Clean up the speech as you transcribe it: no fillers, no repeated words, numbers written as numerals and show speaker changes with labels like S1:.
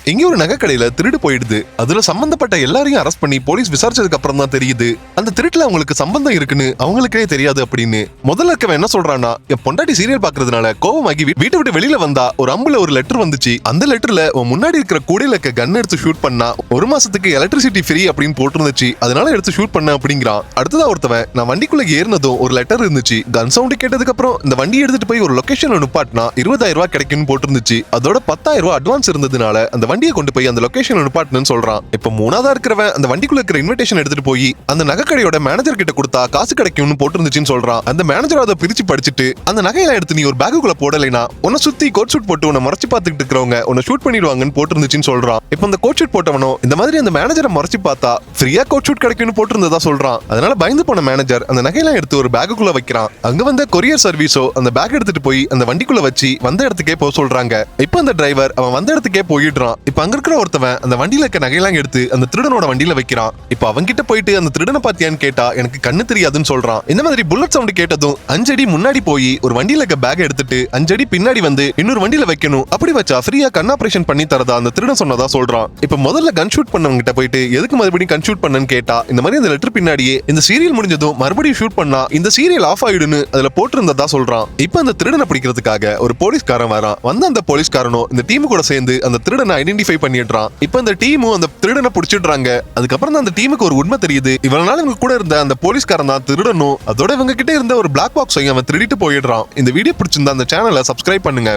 S1: இங்க ஒரு நகை கடையில திருடு போயிடுது. அதுல சம்பந்தப்பட்ட எல்லாரையும் அரெஸ்ட் பண்ணி போலீஸ் விசாரிச்சதுக்கு அப்புறம் தான் தெரியுது அந்த திருட்டுல அவங்களுக்கு சம்பந்தம் இருக்குன்னு அவங்களுக்கே தெரியாது அப்படின்னு. முதல்ல இருக்கவன் என்ன சொல்றான்னா, என் பொண்டாட்டி சீரியல் பாக்குறதுனால கோவமாகி வீட்டை விட்டு வெளியில வந்தா ஒரு அம்புல ஒரு லெட்டர் வந்துச்சு. அந்த லெட்டர்ல முன்னாடி இருக்கிற கூடையில இருக்க கன் எடுத்து ஷூட் பண்ணா 1 மாசத்துக்கு எலக்ட்ரிசிட்டி ஃப்ரீ அப்படின்னு போட்டுருந்துச்சு, அதனால எடுத்து ஷூட் பண்ண அப்படிங்கிறான். அடுத்ததா ஒருத்தவன், நான் வண்டிக்குள்ள ஏறினதும் ஒரு லெட்டர் இருந்துச்சு, கன் சவுண்ட் கேட்டதுக்கு அப்புறம் இந்த வண்டி எடுத்துட்டு போய் ஒரு லொகேஷன்ல நிப்பாட்டினா 20,000 ரூபாய் கிடைக்கும்னு போட்டுருந்துச்சு. அதோட 10,000 ரூபாய் அட்வான்ஸ் இருந்ததுனால அந்த வண்டியை கொண்டு போய் அந்த லொகேஷன்ல நிப்பாட்டணும்னு சொல்றான். இப்ப மூணாவதா இருக்கிறவன் அந்த வண்டிக்குள்ள இருக்கிற இன்விடேஷன் எடுத்துட்டு போய் அந்த நகைக்கடையோட மேனேஜர் கிட்ட கொடுத்தா காசு கிடைக்கும்னு போட்டுருந்துச்சுன்னு சொல்றான். அந்த மேனேஜர் அதை பிரிச்சு படிச்சுட்டு, அந்த நகையெல்லாம் எடுத்து நீ ஒரு பேக்குக்குள்ள போடலைனா உன்னை சுத்தி கோட் ஷூட் போட்டு உன்னை மறைச்சு பார்த்துட்டு இருக்கிறவங்க உன்னை ஷூட் பண்ணிடுவாங்கன்னு போட்டுருந்துச்சுன்னு சொல்றான். இப்ப அந்த கோட் ஷூட் போட்டவனோ இந்த மாதிரி அந்த மேனேஜரை மறைச்சு பார்த்தா ஃப்ரீயா கோட் ஷூட் கிடைக்கும்னு போட்டிருந்ததா சொல்றான். அதனால பயந்து போன மேனேஜர் அந்த நகையெல்லாம் எடுத்து ஒரு பேக்குக்குள்ள வைக்கிறான். அங்க வந்த கொரியர் சர்வீஸோ அந்த பேக் எடுத்துட்டு போய் அந்த வண்டிக்குள்ள வச்சு வந்த இடத்துக்கே போக சொல்றாங்க. இப்ப அந்த டிரைவர் அவன் வந்த இடத்துக்கே போயிடுறான். இப்ப அங்க இருக்கிற ஒருத்தவன் அந்த வண்டியில இருக்க நகையெல்லாம் எடுத்து அந்த திருடனோட வண்டியில வைக்கிறான். இப்ப அவங்க கிட்ட போயிட்டு அந்த திருடனை பாத்தியான்னு கேட்டா எனக்கு கண்ணு தெரியாதுன்னு சொல்றான். இந்த மாதிரி புல்லட் சவுண்ட் கேட்டதும் 5 அடி முன்னாடி போய் ஒரு வண்டியில இருக்க பேக் எடுத்துட்டு 5 அடி பின்னாடி வந்து இன்னொரு வண்டியில வைக்கணும், அப்படி வச்சா ஃப்ரீயா கண் ஆபரேஷன் பண்ணி தரதா அந்த திருடன் சொன்னதா சொல்றான். இப்ப முதல்ல கன் ஷூட் பண்ணவங்க கிட்ட போயிட்டு எதுக்கு மறுபடியும் கன் ஷூட் பண்ணன்னு கேட்டா இந்த மாதிரி அந்த லெட்டர் பின்னாடியே இந்த சீரியல் முடிஞ்சதும் மறுபடியும் ஷூட் பண்ணா இந்த சீரியல் ஆஃப் ஆயிடுன்னு அதுல போட்டிருந்ததா சொல்றான். இப்ப அந்த திருடனை பிடிக்கிறதுக்காக ஒரு போலீஸ்காரன் வரான். வந்து அந்த போலீஸ்காரனும் இந்த டீம் கூட சேர்ந்து அந்த திருடனை ஐடென்டிஃபை பண்ணிடுறான். இப்ப அந்த டீமும் அந்த திருடனை பிடிச்சிடுறாங்க. அதுக்கப்புறம் தான் அந்த டீமுக்கு ஒரு உண்மை தெரியுது, இவ்வளவு நாள் இவங்க கூட இருந்த அந்த போலீஸ்காரன் தான் திருடனும், அதோட இவங்க கிட்ட இருந்த ஒரு பிளாக் பாக்ஸையும் அவன் திருடிட்டு போயிடுறான். இந்த வீடியோ பிடிச்சிருந்தா அந்த சேனலை சப்ஸ்கிரைப் பண்ணுங்க.